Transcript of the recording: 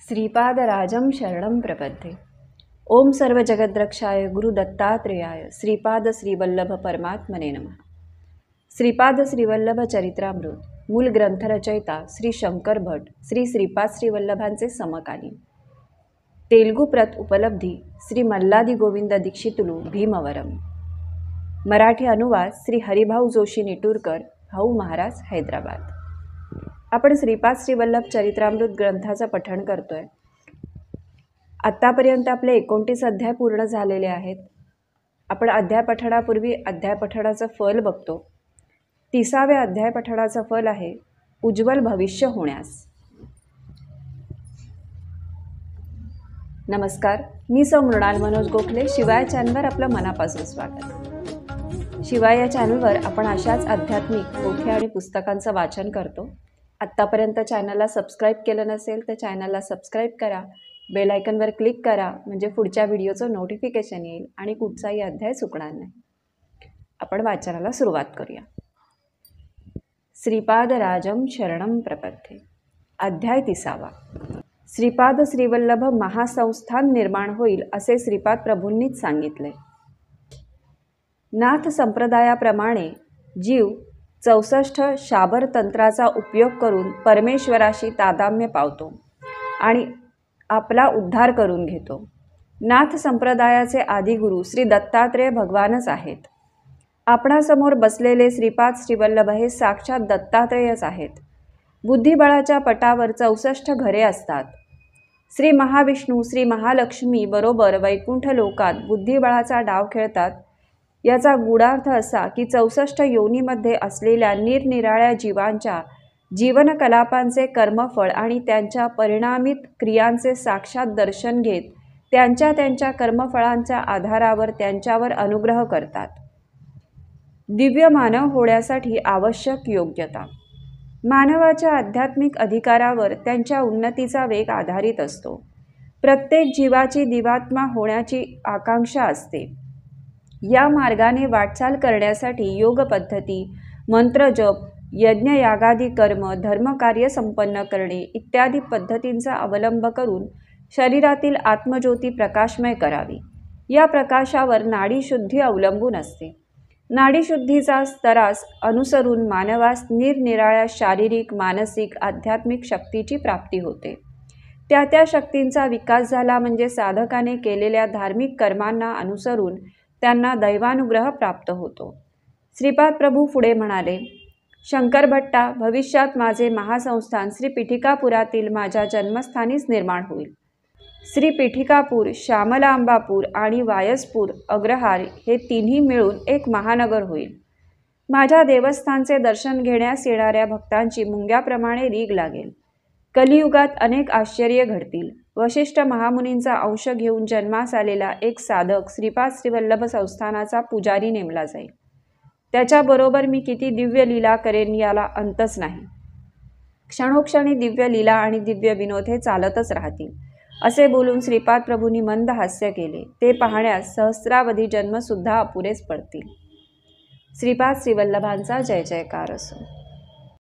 श्रीपादराजं शरणं प्रपद्ये। ओम सर्व जगद्रक्षाय गुरु दत्तात्रेयाय श्रीपाद श्रीवल्लभ परमात्मने नमः। श्रीपाद श्रीवल्लभ चरित्रामृत मूल ग्रंथरचयिता श्री शंकर भट श्री श्रीपाद श्रीवल्लभांचे समकालीन। तेलुगू प्रत उपलब्धी श्री मल्लादी गोविंद दीक्षितुलू भीमवरम। मराठी अनुवाद श्री हरिभाऊ जोशी निटूरकर भाऊ महाराज हैदराबाद। आपण श्रीपाद श्रीवल्लभ चरित्रामृत ग्रंथाचं पठण करतोय। आतापर्यंत आपले 29 अध्याय पूर्ण झालेले आहेत। आपण अध्याय पठणापूर्वी अध्याय पठणाचं फल बघतो। 30व्या अध्याय पठणाचं फल आहे उज्ज्वल भविष्य होण्यास। नमस्कार, मी सौ मृणाल मनोज गोखले। शिवाय चॅनलवर आपलं मनापासून स्वागत। शिवाय या चॅनलवर आपण अशाच आध्यात्मिक पोथी आणि पुस्तकांचं वाचन करतो। आत्तापर्यंत चॅनलला सबस्क्राईब केलं नसेल तर चॅनलला सबस्क्राईब करा, बेल आयकॉनवर क्लिक करा, म्हणजे पुढच्या व्हिडिओचं नोटिफिकेशन येईल आणि कुठचाही अध्याय चुकणार नाही। आपण वाचनाला सुरुवात करूया। श्रीपादराजं शरणं प्रपद्ये। अध्याय 30वा। श्रीपाद श्रीवल्लभ महासंस्थान निर्माण होईल असे श्रीपाद प्रभूंनीच सांगितले। नाथ संप्रदायाप्रमाणे जीव 64 शाबर तंत्राचा उपयोग करून परमेश्वराशी तादात्म्य पावतो आणि आपला उद्धार करून घेतो। नाथ संप्रदायाचे आदिगुरु श्री दत्तात्रेय भगवानच आहेत। आपणासमोर बसलेले श्रीपाद श्रीवल्लभ हे साक्षात दत्तात्रेयच आहेत। बुद्धिबळाच्या पटावर 64 घरे असतात। श्री महाविष्णू श्री महालक्ष्मी बरोबर वैकुंठ लोकात बुद्धिबळाचा डाव खेळतात। याचा गूढार्थ असा की 64 योनीमध्ये असलेल्या निरनिराळ्या जीवांच्या जीवनकलापांचे कर्मफळ आणि त्यांच्या परिणामित क्रियांचे साक्षात दर्शन घेत त्यांच्या कर्मफळांच्या आधारावर त्यांच्यावर अनुग्रह करतात। दिव्य मानव होण्यासाठी आवश्यक योग्यता। मानवाच्या आध्यात्मिक अधिकारावर त्यांच्या उन्नतीचा वेग आधारित असतो। प्रत्येक जीवाची दिवात्मा होण्याची आकांक्षा असते। या मार्गाने वाटचाल करण्यासाठी योग पद्धती, मंत्रजप, यज्ञयागादी कर्म, धर्मकार्य संपन्न करणे इत्यादी पद्धतींचा अवलंब करून शरीरातील आत्मज्योती प्रकाशमय करावी। या प्रकाशावर नाडीशुद्धी अवलंबून असते। नाडीशुद्धीचा स्तरास अनुसरून मानवास निरनिराळ्या शारीरिक, मानसिक, आध्यात्मिक शक्तीची प्राप्ती होते। त्या शक्तींचा विकास झाला म्हणजे साधकाने केलेल्या धार्मिक कर्मांना अनुसरून त्यांना दैवानुग्रह प्राप्त होतो। श्रीपाद प्रभू पुढे म्हणाले, शंकर भट्टा, भविष्यात माझे महासंस्थान श्री पीठिकापुरातील माझ्या जन्मस्थानीच निर्माण होईल। श्री पीठिकापूर, श्यामलांबापूर आणि वायसपूर अग्रहार हे तिन्ही मिळून एक महानगर होईल। माझ्या देवस्थानचे दर्शन घेण्यास येणाऱ्या भक्तांची मुंग्याप्रमाणे रीघ लागेल। कलियुगात अनेक आश्चर्य घडतील। वशिष्ठ महामुनींचा अंश घेऊन जन्मास आलेला एक साधक श्रीपाद श्रीवल्लभ संस्थानाचा पुजारी नेमला जाईल। त्याच्याबरोबर मी किती दिव्य लीला करेन याला अंतच नाही। क्षणोक्षणी दिव्य लीला आणि दिव्य विनोद हे चालतच राहतील, असे बोलून श्रीपाद प्रभूंनी मंद हास्य केले। ते पाहण्यास सहस्रावधी जन्मसुद्धा अपुरेच पडतील। श्रीपाद श्रीवल्लभांचा जय जयकार असो।